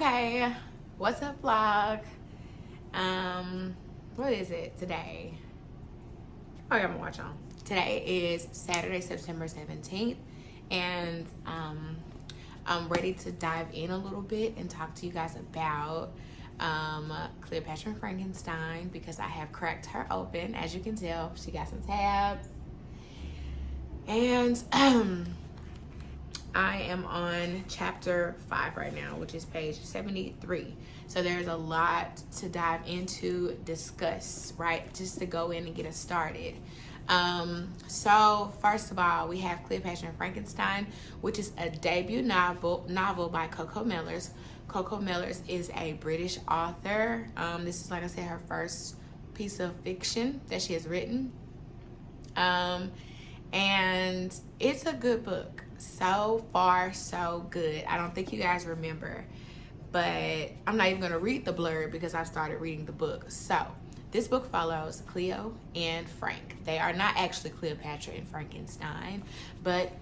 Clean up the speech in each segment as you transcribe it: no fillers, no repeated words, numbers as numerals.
Okay, what's up, vlog? What is it today? Oh, I got my watch on. Today is Saturday, September 17th, and I'm ready to dive in a little bit and talk to you guys about Cleopatra and Frankenstein, because I have cracked her open. As you can tell, she got some tabs, and I am on chapter 5 right now, which is page 73. So there's a lot to dive into, discuss, right? Just to go in and get us started. So first of all, we have Cleopatra and Frankenstein, which is a debut novel by Coco Mellors. Coco Mellors is a British author. This is, like I said, her first piece of fiction that she has written. And it's a good book. So far, so good. I don't think you guys remember, but I'm not even going to read the blurb because I started reading the book. So this book follows Cleo and Frank. They are not actually Cleopatra and Frankenstein, but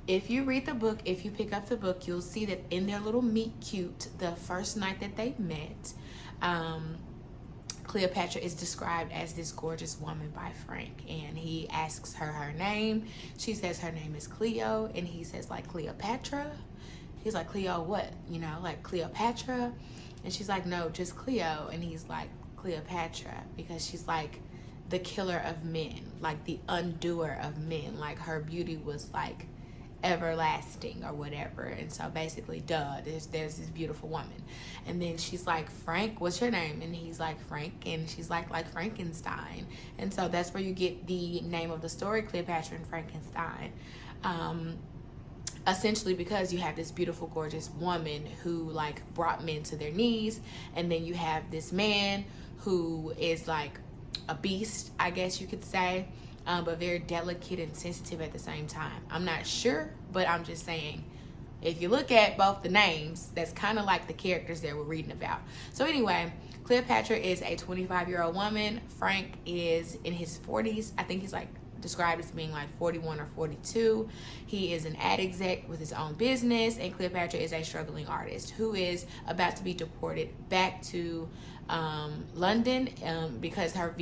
if you read the book, if you pick up the book, you'll see that in their little meet cute, the first night that they met, Cleopatra is described as this gorgeous woman by Frank, and he asks her her name. She says her name is Cleo, and he says, like, Cleopatra? He's like, Cleo what? You know, like Cleopatra? And she's like, no, just Cleo. And he's like, Cleopatra, because she's like the killer of men, like the undoer of men. Like her beauty was like everlasting or whatever. And so basically, there's this beautiful woman. And then she's like, Frank, what's your name? And he's like, Frank. And she's like Frankenstein. And so that's where you get the name of the story, Cleopatra and Frankenstein. Essentially because you have this beautiful, gorgeous woman who like brought men to their knees, and then you have this man who is like a beast, I guess you could say, but very delicate and sensitive at the same time. I'm not sure, but I'm just saying, if you look at both the names, that's kind of like the characters that we're reading about. So anyway, Cleopatra is a 25-year-old woman. Frank is in his 40s. I think he's like described as being like 41 or 42. He is an ad exec with his own business, and Cleopatra is a struggling artist who is about to be deported back to London because her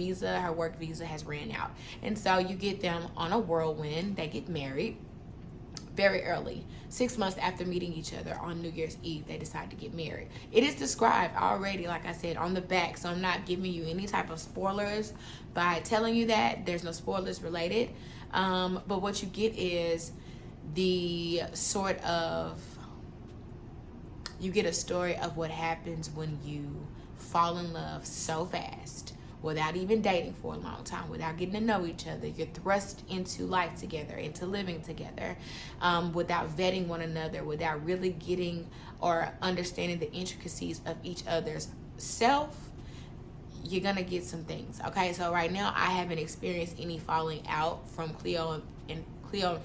work visa has ran out. And so you get them on a whirlwind. They get married very early. 6 months after meeting each other on New Year's Eve, they decide to get married. It is described already, like I said, on the back, so I'm not giving you any type of spoilers by telling you that. There's no spoilers related. But what you get is you get a story of what happens when you fall in love so fast, without even dating for a long time, without getting to know each other. You're thrust into life together, into living together, without vetting one another, without really getting or understanding the intricacies of each other's self. You're gonna get some things. Okay, so right now I haven't experienced any falling out from Cleo and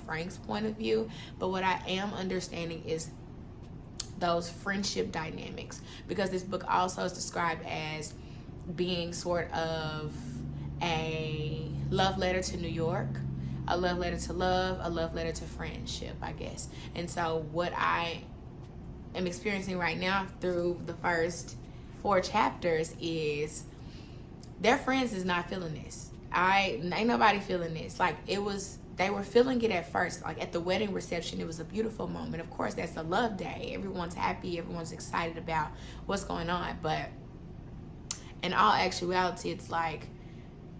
Frank's point of view, but what I am understanding is those friendship dynamics, because this book also is described as being sort of a love letter to New York, a love letter to love, a love letter to friendship, I guess. And so what I am experiencing right now through the first 4 chapters is their friends is not feeling this. Ain't nobody feeling this. Like they were feeling it at first. Like at the wedding reception, it was a beautiful moment. Of course, that's a love day. Everyone's happy. Everyone's excited about what's going on. But in all actuality, it's like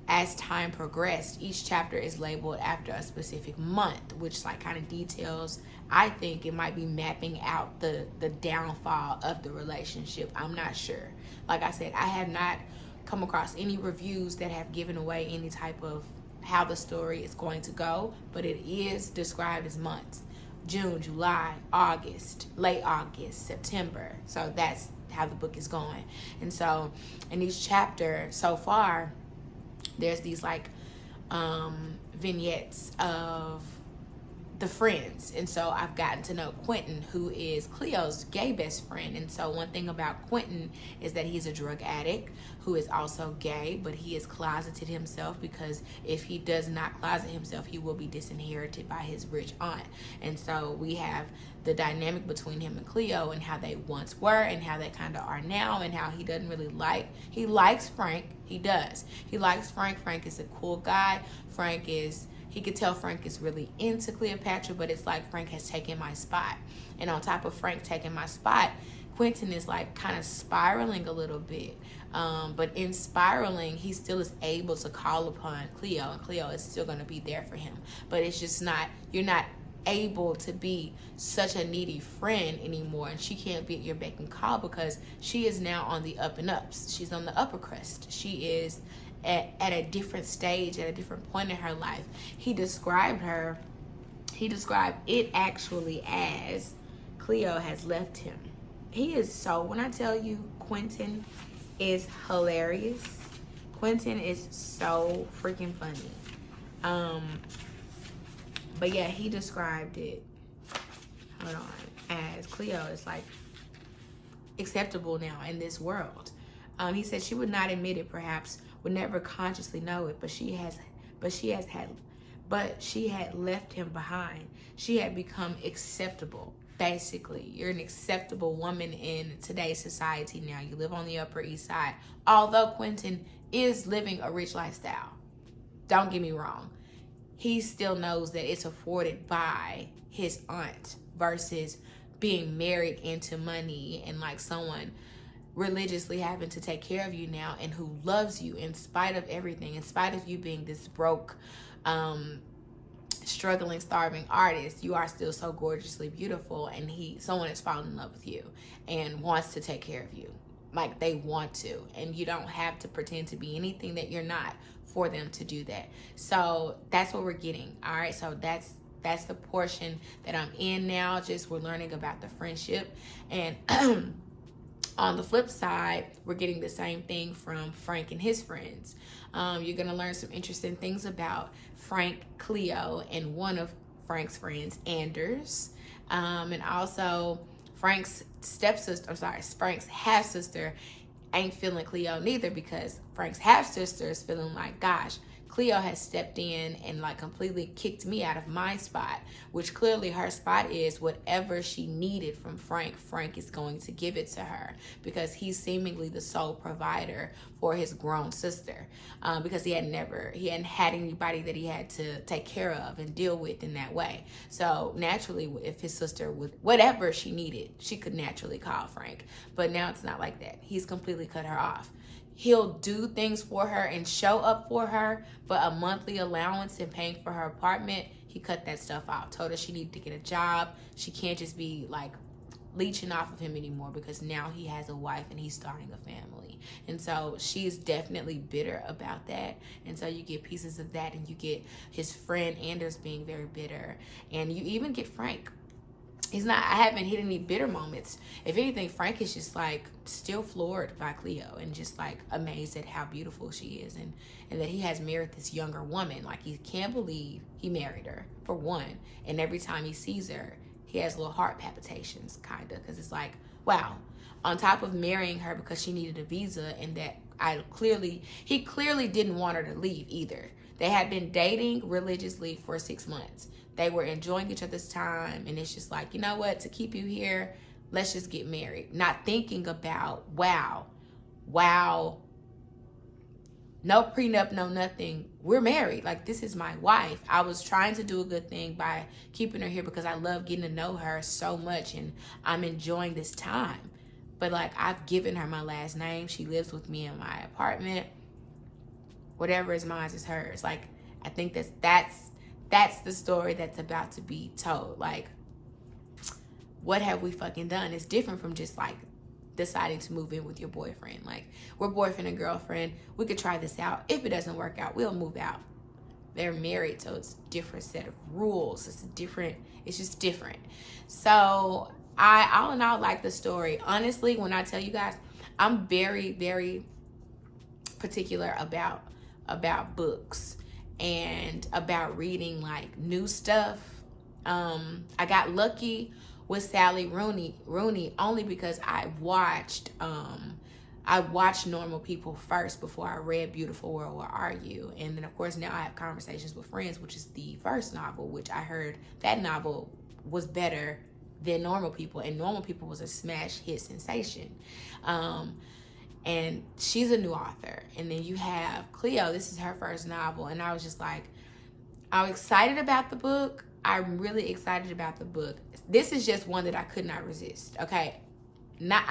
as time progressed, each chapter is labeled after a specific month, which like kind of details, I think it might be mapping out the downfall of the relationship. I'm not sure. Like I said, I have not come across any reviews that have given away any type of how the story is going to go, but it is described as months: June, July, August, late August, September. So that's how the book is going. And so in each chapter so far, there's these like vignettes of the friends. And so I've gotten to know Quentin, who is Cleo's gay best friend. And so one thing about Quentin is that he's a drug addict who is also gay, but he has closeted himself, because if he does not closet himself, he will be disinherited by his rich aunt. And so we have the dynamic between him and Cleo, and how they once were and how they kind of are now, and how he doesn't really he likes Frank. He does. He likes Frank. Frank is a cool guy. He could tell Frank is really into Cleopatra, but it's like Frank has taken my spot. And on top of Frank taking my spot, Quentin is like kind of spiraling a little bit. But in spiraling, he still is able to call upon Cleo, and Cleo is still going to be there for him. But it's just you're not able to be such a needy friend anymore, and she can't be at your beck and call, because she is now on the up and ups. She's on the upper crust. She is at a different stage, at a different point in her life. He described it actually as Cleo has left him. When I tell you, Quentin is hilarious. Quentin is so freaking funny. But yeah, he described it, as Cleo is like acceptable now in this world. He said she would not admit it, perhaps would never consciously know it, but she had left him behind. She had become acceptable. Basically, you're an acceptable woman in today's society now. You live on the Upper East Side. Although Quentin is living a rich lifestyle, don't get me wrong, he still knows that it's afforded by his aunt versus being married into money and like someone religiously having to take care of you now, and who loves you in spite of everything, in spite of you being this broke, struggling, starving artist. You are still so gorgeously beautiful, and someone has fallen in love with you and wants to take care of you. Like, they want to, and you don't have to pretend to be anything that you're not for them to do that. So that's what we're getting. All right, so that's the portion that I'm in now. Just we're learning about the friendship, and on the flip side, we're getting the same thing from Frank and his friends. You're going to learn some interesting things about Frank, Cleo, and one of Frank's friends, Anders. And also Frank's half-sister ain't feeling Cleo neither, because Frank's half-sister is feeling like, gosh, Cleo has stepped in and like completely kicked me out of my spot, which clearly her spot is whatever she needed from Frank. Frank is going to give it to her, because he's seemingly the sole provider for his grown sister, because he hadn't had anybody that he had to take care of and deal with in that way. So naturally, if his sister would, whatever she needed, she could naturally call Frank. But now it's not like that. He's completely cut her off. He'll do things for her and show up for her, but a monthly allowance and paying for her apartment, he cut that stuff out. Told her she needed to get a job. She can't just be like leeching off of him anymore, because now he has a wife and he's starting a family. And so she's definitely bitter about that. And so you get pieces of that, and you get his friend Anders being very bitter, and you even get Frank. I haven't hit any bitter moments. If anything, Frank is just like still floored by Cleo, and just like amazed at how beautiful she is, and that he has married this younger woman. Like, he can't believe he married her, for one. And every time he sees her, he has little heart palpitations, kind of, because it's like, wow. On top of marrying her because she needed a visa, and that he clearly didn't want her to leave either. They had been dating religiously for 6 months. They were enjoying each other's time, and it's just like, you know what, to keep you here, let's just get married. Not thinking about, wow, no prenup, no nothing. We're married. Like, this is my wife. I was trying to do a good thing by keeping her here, because I love getting to know her so much, and I'm enjoying this time. But like, I've given her my last name. She lives with me in my apartment. Whatever is mine is hers. Like, I think that's the story that's about to be told. Like, what have we fucking done? It's different from just like deciding to move in with your boyfriend. Like, we're boyfriend and girlfriend. We could try this out. If it doesn't work out, we'll move out. They're married, so it's a different set of rules. It's just different. So I, all in all, like the story. Honestly, when I tell you guys, I'm very, very particular about books and about reading like new stuff I got lucky with Sally Rooney only because I watched Normal People first before I read Beautiful World, Where Are You? And then of course now I have Conversations with Friends, which is the first novel, which I heard that novel was better than Normal People, and Normal People was a smash hit sensation. And she's a new author. And then you have Cleo, this is her first novel, and I was just like, I'm excited about the book. I'm really excited about the book. This is just one that I could not resist. Okay. Not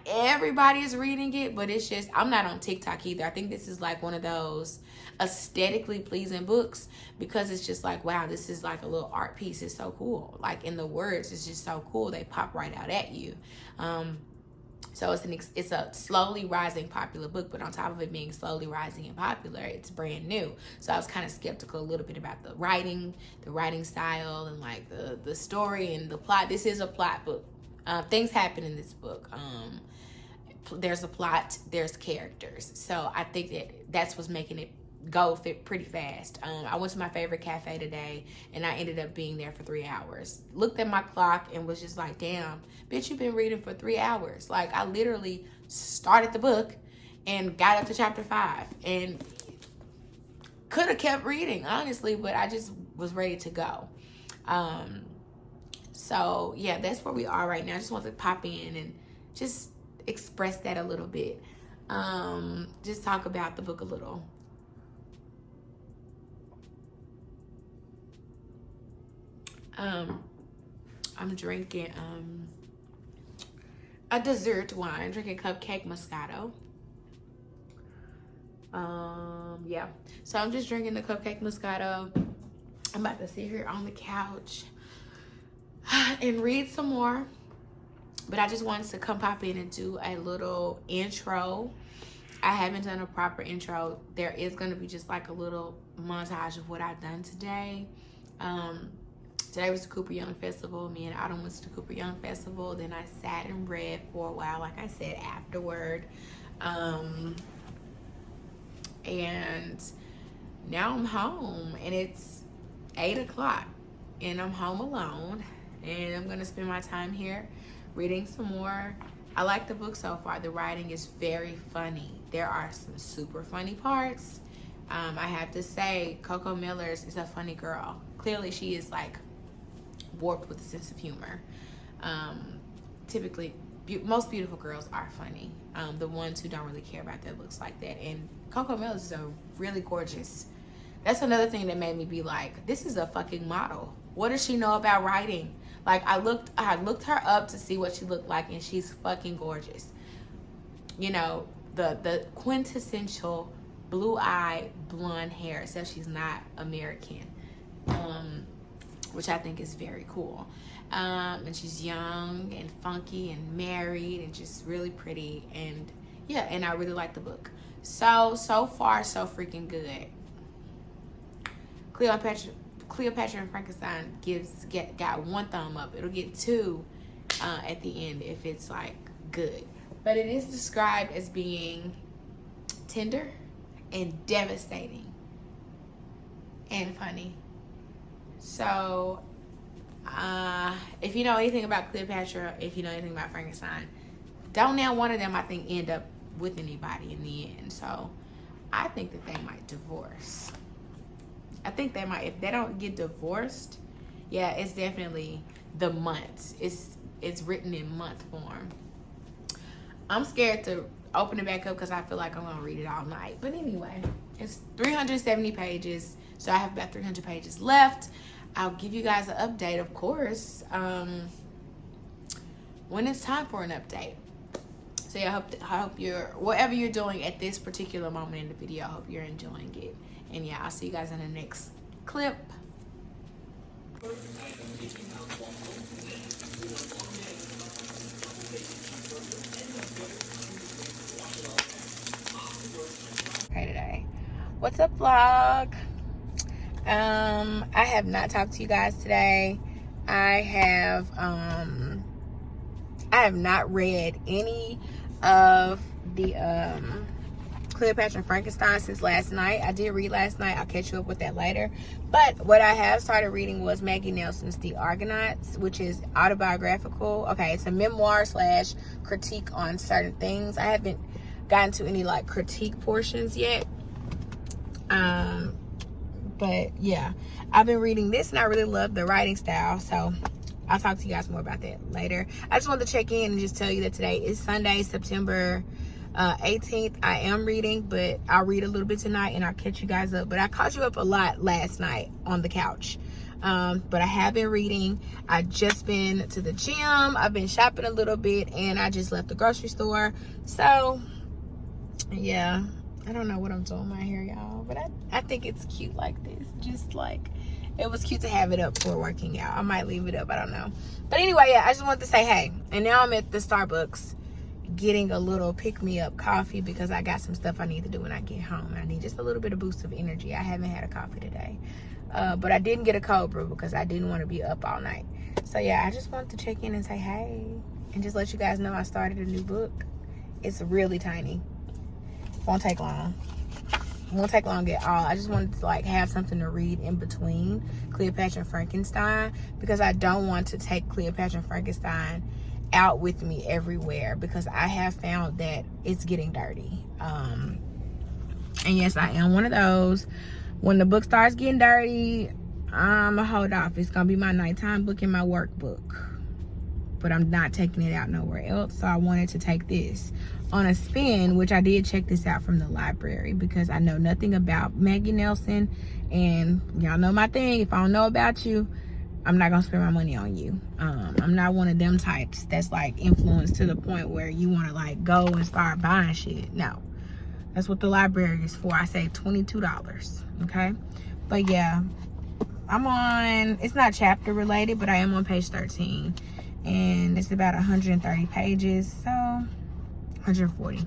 everybody is reading it, but it's just, I'm not on TikTok either. I think this is like one of those aesthetically pleasing books because it's just like, wow, this is like a little art piece. It's so cool. Like in the words, it's just so cool. They pop right out at you. So it's a slowly rising popular book, but on top of it being slowly rising and popular, it's brand new. So I was kind of skeptical a little bit about the writing style, and like the story and the plot. This is a plot book. Things happen in this book. There's a plot, there's characters. So I think that's what's making it go pretty fast. I went to my favorite cafe today, and I ended up being there for 3 hours. Looked at my clock and was just like, damn, bitch, you've been reading for 3 hours. Like, I literally started the book and got up to chapter 5 and could have kept reading, honestly, but I just was ready to go. So yeah, that's where we are right now. I just want to pop in and just express that a little bit. Just talk about the book a little. I'm drinking a dessert wine, drinking Cupcake Moscato. Yeah, so I'm just drinking the Cupcake Moscato. I'm about to sit here on the couch and read some more, but I just wanted to come pop in and do a little intro. I haven't done a proper intro. There is going to be just like a little montage of what I've done today. Today was the Cooper Young Festival. Me and Autumn went to the Cooper Young Festival. Then I sat and read for a while, like I said, afterward. And now I'm home, and it's 8 o'clock, and I'm home alone, and I'm going to spend my time here reading some more. I like the book so far. The writing is very funny. There are some super funny parts. I have to say, Coco Miller's is a funny girl. Clearly, she is like warped with a sense of humor. Typically, most beautiful girls are funny. The ones who don't really care about their looks like that. And Coco Miller's is a really gorgeous. That's another thing that made me be like, this is a fucking model. What does she know about writing? Like, I looked her up to see what she looked like, and she's fucking gorgeous. You know, the quintessential blue-eyed blonde hair, except she's not American, which I think is very cool. And she's young and funky and married and just really pretty. And yeah, and I really like the book. So far, so freaking good. Cleopatra and Frankenstein got 1 thumb up. It'll get 2 at the end if it's like good. But it is described as being tender and devastating and funny. So if you know anything about Cleopatra, if you know anything about Frankenstein, don't now one of them, I think, end up with anybody in the end. So I think that they might divorce. I think they might. If they don't get divorced, yeah, it's definitely the months. It's written in month form. I'm scared to open it back up because I feel like I'm gonna read it all night. But anyway, it's 370 pages, so I have about 300 pages left. I'll give you guys an update, of course, when it's time for an update. So yeah, I hope you're, whatever you're doing at this particular moment in the video, I hope you're enjoying it. And yeah, I'll see you guys in the next clip. Okay, today. What's up, vlog? I have not talked to you guys today. I have not read any of the Cleopatra and Frankenstein since last night. I did read last night. I'll catch you up with that later. But what I have started reading was Maggie Nelson's The Argonauts, which is autobiographical. Okay, it's a memoir / critique on certain things. I haven't gotten to any like critique portions yet. But yeah, I've been reading this and I really love the writing style. So I'll talk to you guys more about that later. I just wanted to check in and just tell you that today is Sunday, September 18th. I am reading, but I'll read a little bit tonight and I'll catch you guys up. But I caught you up a lot last night on the couch. But I have been reading. I just been to the gym. I've been shopping a little bit and I just left the grocery store. So yeah, I don't know what I'm doing with my hair, y'all, but I think it's cute like this. Just like, it was cute to have it up for working out. I might leave it up, I don't know. But anyway, yeah, I just wanted to say hey. And now I'm at the Starbucks getting a little pick-me-up coffee because I got some stuff I need to do when I get home. I need just a little bit of boost of energy. I haven't had a coffee today. But I didn't get a cold brew because I didn't want to be up all night. So yeah, I just wanted to check in and say hey. And just let you guys know I started a new book. It's really tiny. Won't take long. Won't take long at all. I just wanted to like have something to read in between Cleopatra and Frankenstein because I don't want to take Cleopatra and Frankenstein out with me everywhere because I have found that it's getting dirty. And yes, I am one of those. When the book starts getting dirty, I'ma hold off. It's gonna be my nighttime book and my workbook. But I'm not taking it out nowhere else. So I wanted to take this on a spin, which I did check this out from the library because I know nothing about Maggie Nelson. And y'all know my thing. If I don't know about you, I'm not gonna spend my money on you. I'm not one of them types that's like influenced to the point where you want to like go and start buying shit. No, that's what the library is for. I say $22, okay? But yeah, I'm on, it's not chapter related, but I am on page 13 and it's about 130 pages, so 140.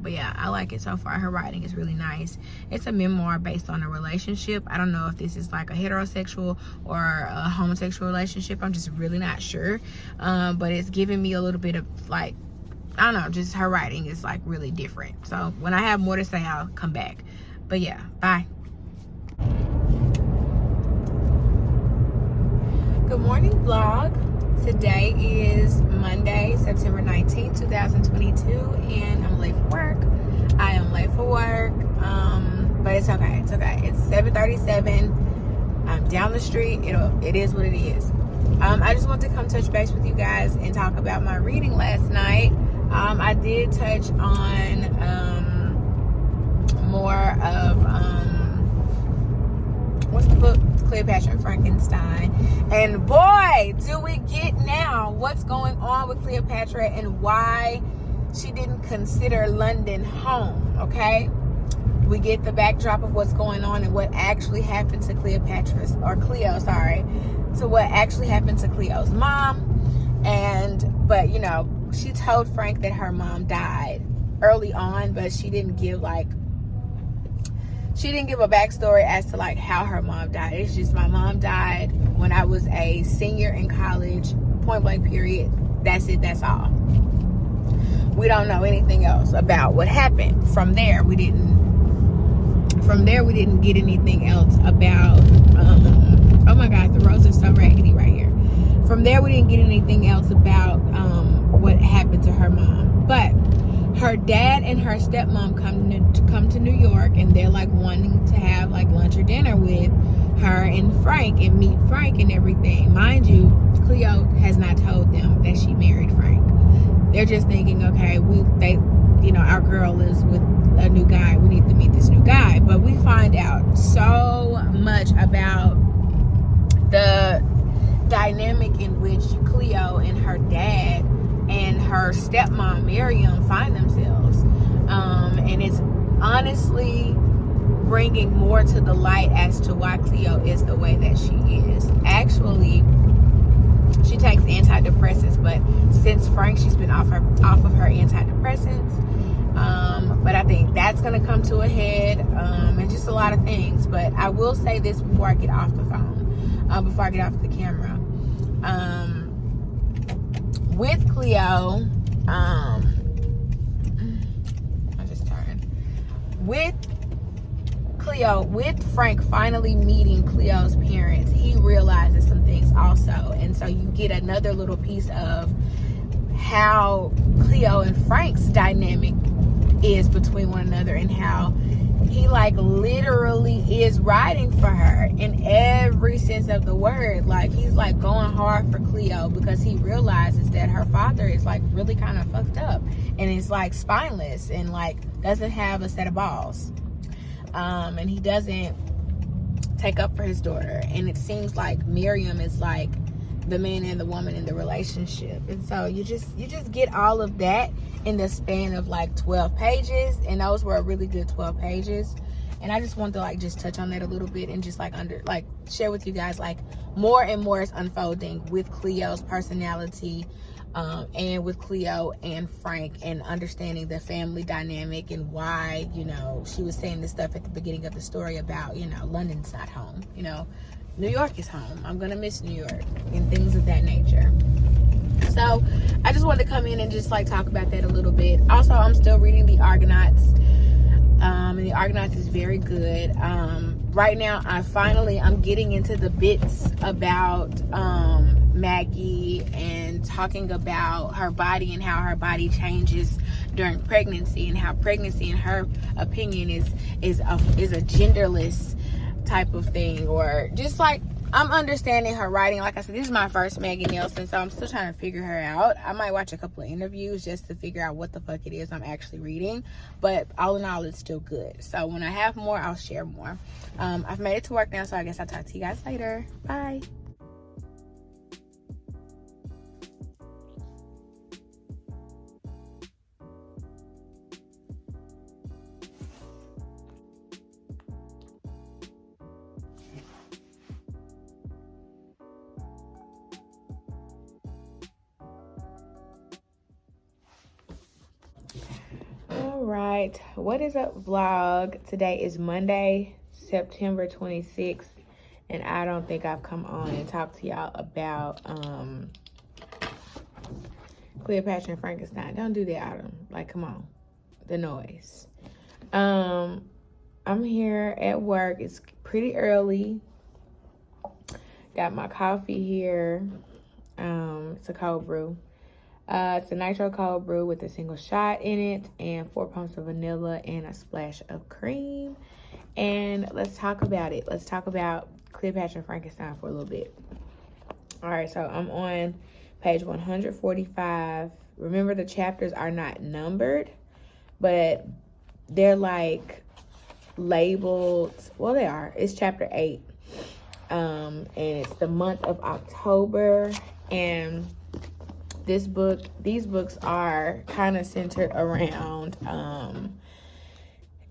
But yeah, I like it so far. Her writing is really nice. It's a memoir based on a relationship. I don't know if this is like a heterosexual or a homosexual relationship. I'm just really not sure. But it's giving me a little bit of like, I don't know, just her writing is like really different. So when I have more to say, I'll come back. But yeah, bye. Good morning, vlog. Today is Monday, September 19th, 2022, and I'm late for work. I am late for work, but it's okay. It's okay. It's 7:37. I'm down the street. It is what it is. I just want to come touch base with you guys and talk about my reading last night. I did touch on more of what's the book? Cleopatra and Frankenstein. And boy, do we get now what's going on with Cleopatra and why she didn't consider London home, okay? We get the backdrop of what's going on and what actually happened to to what actually happened to Cleo's mom. But you know, she told Frank that her mom died early on, but she didn't give a backstory as to like how her mom died. It's just, my mom died when I was a senior in college, point blank period. That's it, that's all. We don't know anything else about what happened. From there we didn't get anything else about oh my god, the roads are so raggedy right here. From there we didn't get anything else about what happened to her mom. But her dad and her stepmom come to New York, and they're like wanting to have like lunch or dinner with her and Frank and meet Frank and everything. Mind you, Cleo has not told them that she married Frank. They're just thinking, okay, our girl lives with a new guy. We need to meet this new guy. But we find out so much about the dynamic in which Cleo and her dad and her stepmom Miriam find themselves, and it's honestly bringing more to the light as to why Cleo is the way that she is. Actually, she takes antidepressants, but since Frank, she's been off of her antidepressants. But I think that's gonna come to a head, and just a lot of things. But I will say this before I get off the phone, before I get off the camera. With Cleo, I just turned. with Frank finally meeting Cleo's parents, he realizes some things also. And so you get another little piece of how Cleo and Frank's dynamic is between one another, and how he like literally is riding for her in every sense of the word. Like, he's like going hard for Cleo because he realizes that her father is like really kind of fucked up and is like spineless and like doesn't have a set of balls. And he doesn't take up for his daughter. And it seems like Miriam is like the man and the woman in the relationship. And so you just get all of that in the span of like 12 pages. And those were a really good 12 pages. And I just wanted to like just touch on that a little bit and just like share with you guys like more and more is unfolding with Cleo's personality, and with Cleo and Frank, and understanding the family dynamic and why, you know, she was saying this stuff at the beginning of the story about, you know, London's not home, you know, New York is home, I'm gonna miss New York, and things of that nature. So I just wanted to come in and just like talk about that a little bit. Also, I'm still reading the Argonauts, and the Argonauts is very good. Right now I'm getting into the bits about Maggie, and talking about her body and how her body changes during pregnancy, and how pregnancy in her opinion is a genderless type of thing, or just like I'm understanding her writing. Like I said, this is my first Maggie Nelson, so I'm still trying to figure her out. I might watch a couple of interviews just to figure out what the fuck it is I'm actually reading, but all in all, it's still good. So when I have more, I'll share more. I've made it to work now, so I guess I'll talk to you guys later. Bye. Alright, what is up, vlog? Today is Monday, September 26th, and I don't think I've come on and talked to y'all about Cleopatra and Frankenstein. Don't do that, Adam. Like, come on. The noise. I'm here at work. It's pretty early. Got my coffee here. It's a cold brew. It's a nitro cold brew with a single shot in it and 4 pumps of vanilla and a splash of cream. And let's talk about it. Let's talk about Cleopatra and Frankenstein for a little bit. All right, so I'm on page 145. Remember, the chapters are not numbered, but they're like labeled. Well, they are. It's chapter 8. And it's the month of October. And these books are kind of centered around,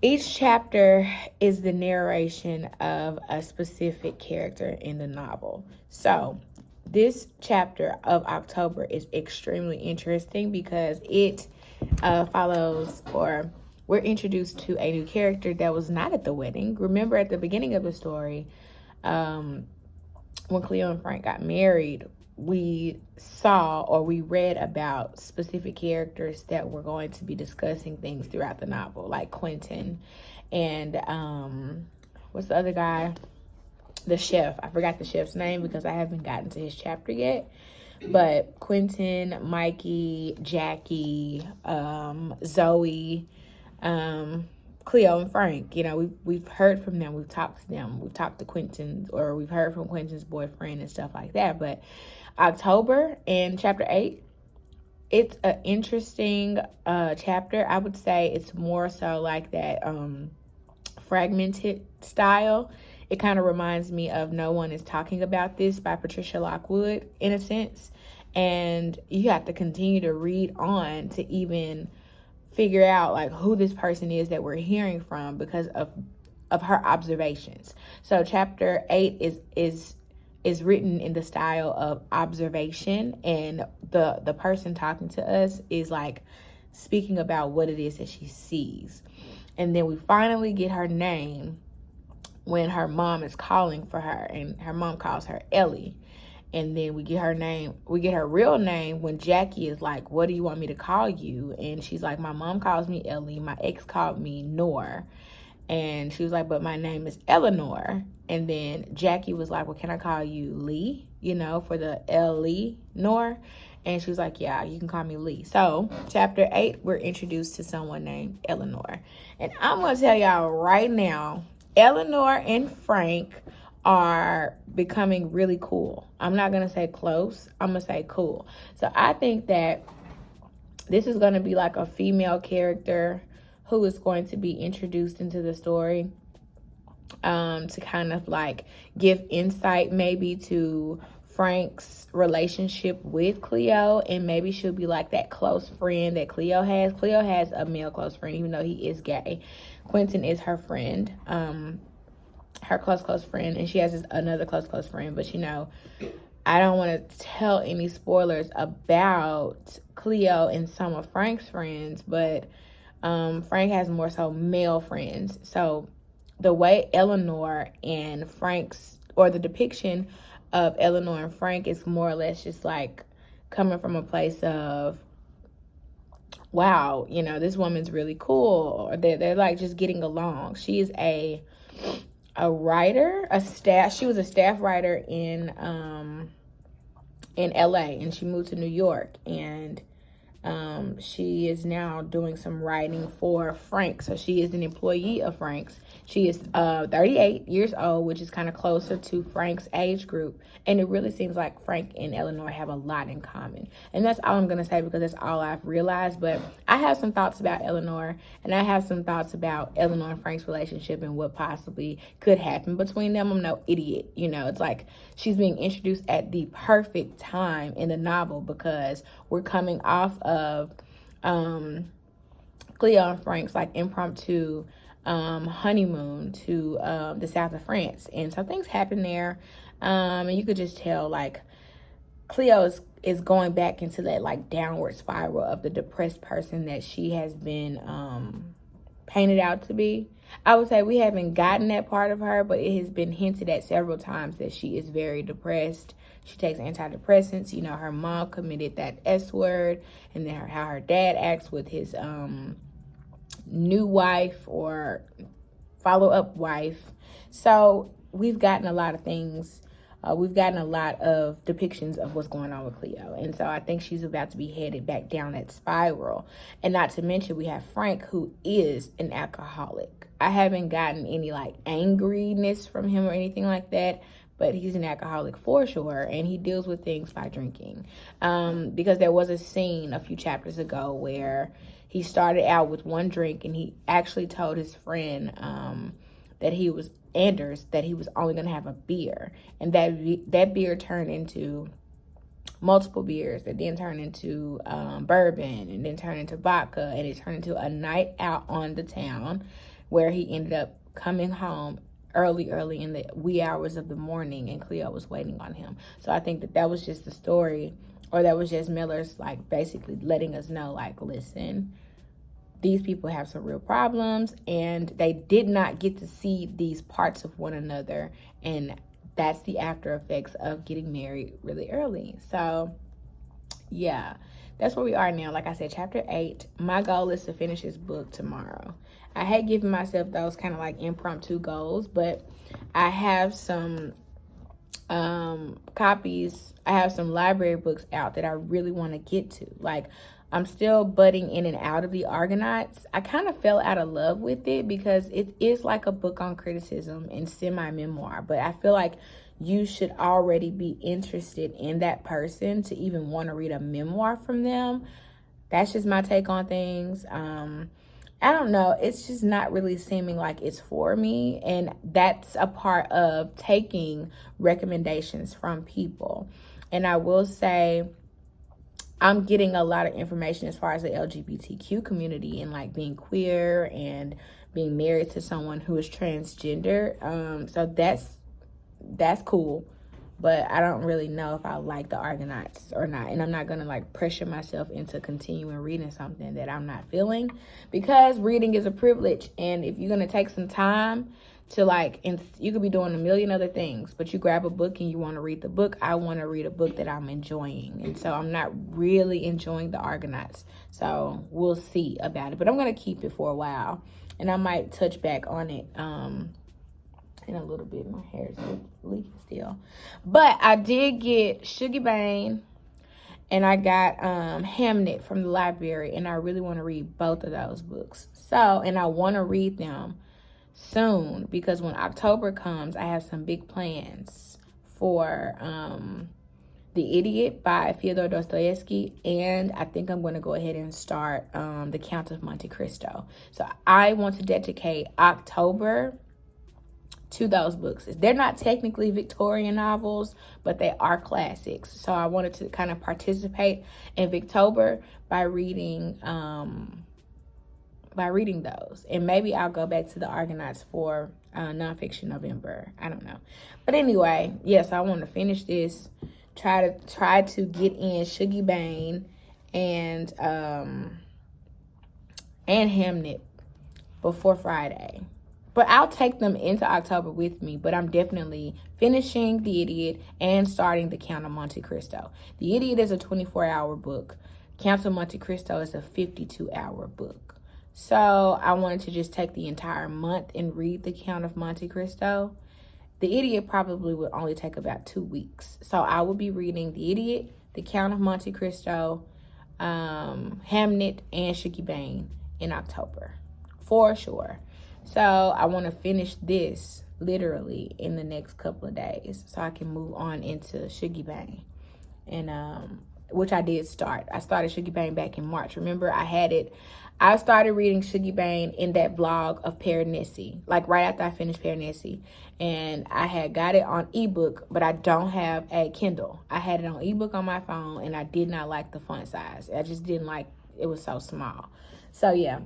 each chapter is the narration of a specific character in the novel. So this chapter of October is extremely interesting because it follows, or we're introduced to a new character that was not at the wedding. Remember, at the beginning of the story, when Cleo and Frank got married, we saw, or we read about specific characters that were going to be discussing things throughout the novel, like Quentin and what's the other guy? The chef. I forgot the chef's name because I haven't gotten to his chapter yet. But Quentin, Mikey, Jackie, Zoe, Cleo and Frank, you know, we've heard from them, we've talked to them, we've talked to Quentin, or we've heard from Quentin's boyfriend and stuff like that. But October and chapter 8, it's an interesting chapter. I would say it's more so like that fragmented style. It kind of reminds me of No One Is Talking About This by Patricia Lockwood, in a sense. And you have to continue to read on to even figure out like who this person is that we're hearing from because of her observations. So chapter 8 is written in the style of observation, and the person talking to us is like speaking about what it is that she sees. And then we finally get her name when her mom is calling for her, and her mom calls her Ellie. And then we get her real name when Jackie is like, what do you want me to call you? And she's like, my mom calls me Ellie. My ex called me Nor. And she was like, but my name is Eleanor. And then Jackie was like, well, can I call you Lee? For the Ellie Nor. And she was like, yeah, you can call me Lee. So chapter 8, we're introduced to someone named Eleanor. And I'm going to tell y'all right now, Eleanor and Frank are becoming really cool. I'm not going to say close. I'm going to say cool. So I think that this is going to be like a female character who is going to be introduced into the story to kind of like give insight maybe to Frank's relationship with Cleo, and maybe she'll be like that close friend that Cleo has. Cleo has a male close friend, even though he is gay. Quentin is her friend. Her close friend, and she has another close friend, but I don't want to tell any spoilers about Cleo and some of Frank's friends, but Frank has more so male friends. So the way Eleanor and the depiction of Eleanor and Frank is more or less just like coming from a place of, wow, this woman's really cool, or they're like just getting along. She is a writer, she was a staff writer in LA, and she moved to New York, and she is now doing some writing for Frank. So she is an employee of Frank's. She is 38 years old, which is kind of closer to Frank's age group. And it really seems like Frank and Eleanor have a lot in common. And that's all I'm going to say, because that's all I've realized. But I have some thoughts about Eleanor, and I have some thoughts about Eleanor and Frank's relationship and what possibly could happen between them. I'm no idiot. It's like she's being introduced at the perfect time in the novel, because we're coming off of Cleo and Frank's like impromptu honeymoon to the south of France, and so things happen there, and you could just tell like Cleo is going back into that like downward spiral of the depressed person that she has been painted out to be. I would say we haven't gotten that part of her, but it has been hinted at several times that she is very depressed. She takes antidepressants. Her mom committed that S word, and then how her dad acts with his new wife or follow-up wife. So we've gotten a lot of things. We've gotten a lot of depictions of what's going on with Cleo. And so I think she's about to be headed back down that spiral. And not to mention, we have Frank, who is an alcoholic. I haven't gotten any like angriness from him or anything like that, but he's an alcoholic for sure, and he deals with things by drinking. Because there was a scene a few chapters ago where he started out with one drink, and he actually told his friend Anders that he was only going to have a beer, and that beer turned into multiple beers that then turned into bourbon, and then turned into vodka, and it turned into a night out on the town, where he ended up coming home early in the wee hours of the morning, and Cleo was waiting on him. So I think that was just the story, or that was just Miller's like basically letting us know, like, listen, these people have some real problems, and they did not get to see these parts of one another, and that's the after effects of getting married really early. So yeah, that's where we are now. Like I said, chapter 8. My goal is to finish this book tomorrow. I had given myself those kind of like impromptu goals, but I have some copies. I have some library books out that I really want to get to. Like, I'm still budding in and out of the Argonauts. I kind of fell out of love with it because it is like a book on criticism and semi-memoir, but I feel like you should already be interested in that person to even want to read a memoir from them. That's just my take on things. I don't know. It's just not really seeming like it's for me. And that's a part of taking recommendations from people. And I will say, I'm getting a lot of information as far as the LGBTQ community and like being queer and being married to someone who is transgender. So that's cool. But I don't really know if I like the Argonauts or not. And I'm not going to like pressure myself into continuing reading something that I'm not feeling, because reading is a privilege. And if you're going to take some time to like, and you could be doing a million other things, but you grab a book and you want to read the book. I want to read a book that I'm enjoying, and so I'm not really enjoying the Argonauts, so we'll see about it, but I'm going to keep it for a while, and I might touch back on it in a little bit. My hair is leaking still, but I did get Sugar Bane and I got Hamnet from the library, and I really want to read both of those books. So, and I want to read them soon, because when October comes, I have some big plans for The Idiot by Fyodor Dostoevsky, and I think I'm going to go ahead and start The Count of Monte Cristo. So I want to dedicate October to those books. They're not technically Victorian novels, but they are classics. So I wanted to kind of participate in Victober by reading those. And maybe I'll go back to the Argonauts for nonfiction November. I don't know. But anyway, yes, I want to finish this. Try to get in Sugar Bane and Hamnet before Friday. But I'll take them into October with me. But I'm definitely finishing The Idiot and starting The Count of Monte Cristo. The Idiot is a 24-hour book. Count of Monte Cristo is a 52-hour book. So I wanted to just take the entire month and read The Count of Monte Cristo. The Idiot probably would only take about 2 weeks. So I will be reading The Idiot, The Count of Monte Cristo, Hamnet, and Sugar Bane in October, for sure. So I want to finish this literally in the next couple of days, so I can move on into Sugar Bane, and which I did start. I started Sugar Bane back in March. Remember, I started reading Sugar Bane in that vlog of Paranesi, like right after I finished Paranesi, and I had got it on ebook, but I don't have a Kindle. I had it on ebook on my phone, and I did not like the font size. I just didn't like it; was so small. So yeah.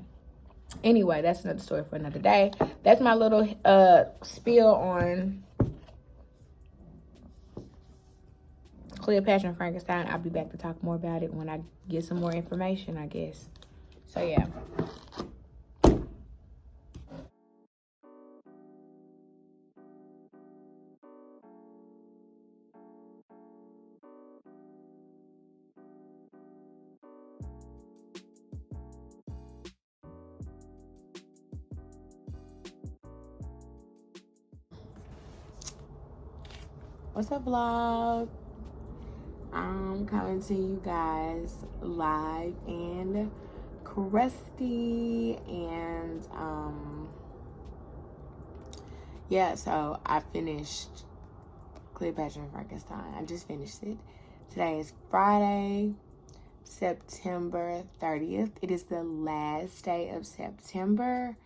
Anyway, that's another story for another day. That's my little spiel on Cleopatra and Frankenstein. I'll be back to talk more about it when I get some more information, I guess. So, yeah. What's up, vlog? I'm coming to you guys live and crusty, and yeah, so I finished Cleopatra and Frankenstein. I just finished it. Today is Friday, September 30th. It is the last day of September,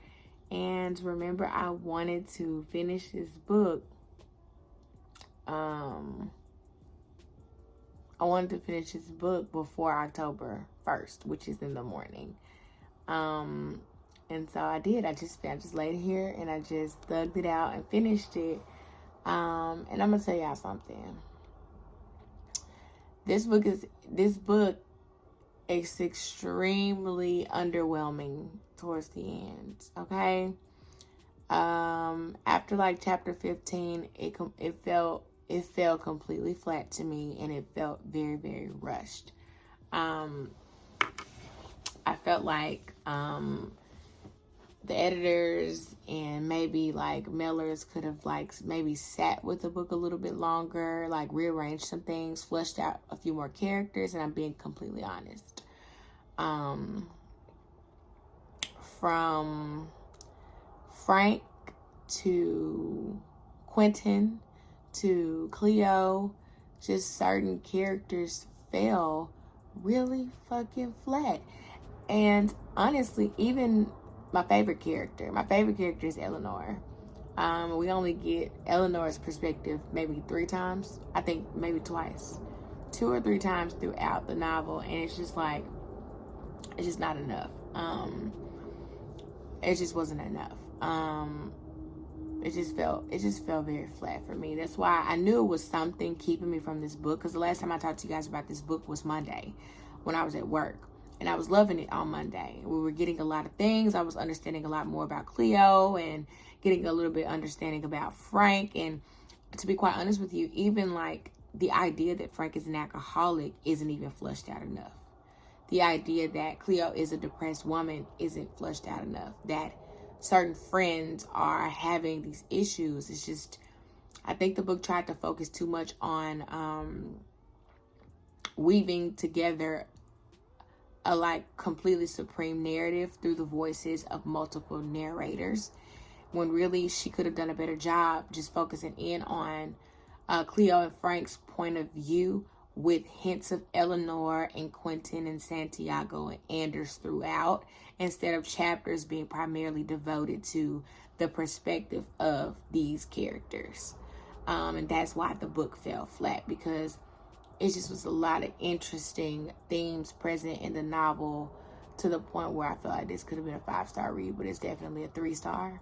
and remember, I wanted to finish this book. I wanted to finish this book before October 1st, which is in the morning. And so I did. I just laid here and I just thugged it out and finished it. And I'm gonna tell y'all something. This book is extremely underwhelming towards the end. Okay. After like chapter 15, it fell completely flat to me, and it felt very, very rushed. I felt like the editors and maybe like mailers could have like maybe sat with the book a little bit longer, like rearranged some things, fleshed out a few more characters, and I'm being completely honest. From Frank to Quentin to Cleo, just certain characters fell really fucking flat. And honestly, even my favorite character is Eleanor. We only get Eleanor's perspective maybe 3 times. I think maybe twice. 2 or 3 times throughout the novel, and it's just like, it's just not enough. It just wasn't enough. It just felt very flat for me. That's why I knew it was something keeping me from this book, because the last time I talked to you guys about this book was Monday when I was at work. And I was loving it on Monday. We were getting a lot of things. I was understanding a lot more about Cleo and getting a little bit understanding about Frank. And to be quite honest with you, even like the idea that Frank is an alcoholic isn't even flushed out enough. The idea that Cleo is a depressed woman isn't flushed out enough. That certain friends are having these issues. It's just, I think the book tried to focus too much on weaving together a like completely supreme narrative through the voices of multiple narrators, when really she could have done a better job just focusing in on Cleo and Frank's point of view, with hints of Eleanor and Quentin and Santiago and Anders throughout, instead of chapters being primarily devoted to the perspective of these characters. And that's why the book fell flat, because it just was a lot of interesting themes present in the novel, to the point where I feel like this could have been a 5-star read, but it's definitely a 3-star.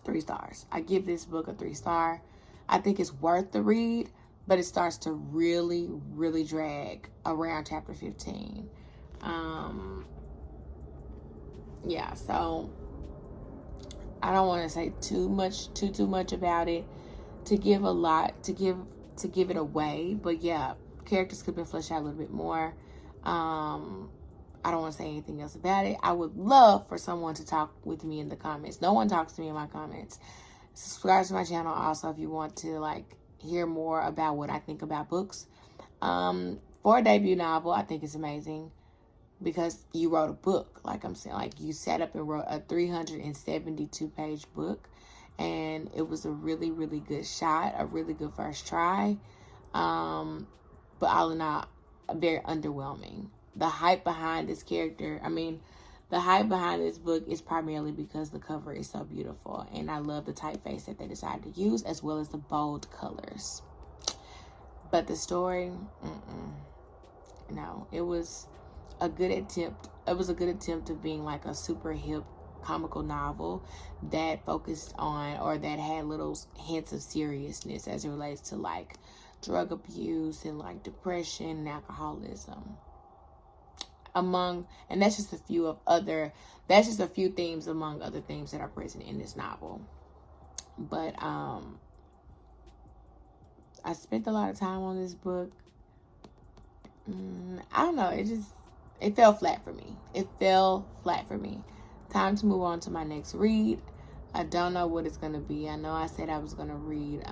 3 stars. I give this book a 3-star. I think it's worth the read, but it starts to really, really drag around chapter 15. Yeah, so I don't want to say too much about it to give a lot, to give it away, but yeah, characters could have been fleshed out a little bit more. I don't want to say anything else about it. I would love for someone to talk with me in the comments. No one talks to me in my comments. Subscribe to my channel also if you want to like hear more about what I think about books. For a debut novel, I think it's amazing because you wrote a book. Like I'm saying, like you sat up and wrote a 372-page book, and it was a really, really good shot, a really good first try. But all in all, very underwhelming. The hype behind this character, the hype behind this book is primarily because the cover is so beautiful, and I love the typeface that they decided to use, as well as the bold colors. But the story, no, it was a good attempt. It was a good attempt of being like a super hip comical novel that focused on, or that had little hints of seriousness as it relates to like drug abuse and like depression and alcoholism. And that's just a few themes among other themes that are present in this novel. But I spent a lot of time on this book. I don't know, it fell flat for me. Time to move on to my next read. I don't know what it's gonna be. I know I said I was gonna read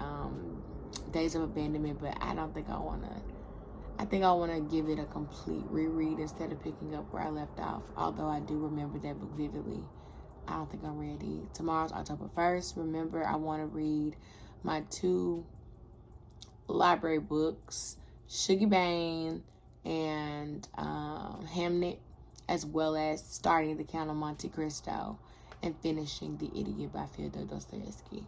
Days of Abandonment, but I don't think I wanna. I think I want to give it a complete reread instead of picking up where I left off. Although I do remember that book vividly, I don't think I'm ready. Tomorrow's October 1st. Remember, I want to read my 2 library books, Sugar Bane and Hamnet, as well as starting The Count of Monte Cristo and finishing The Idiot by Fyodor Dostoevsky.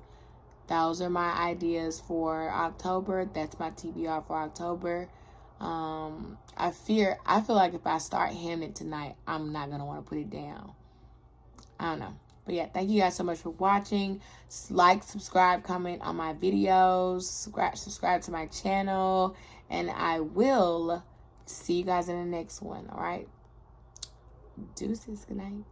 Those are my ideas for October. That's my TBR for October. I feel like if I start Hamnet tonight, I'm not going to want to put it down. I don't know. But yeah, thank you guys so much for watching. Like, subscribe, comment on my videos. Subscribe to my channel. And I will see you guys in the next one. All right? Deuces. Good night.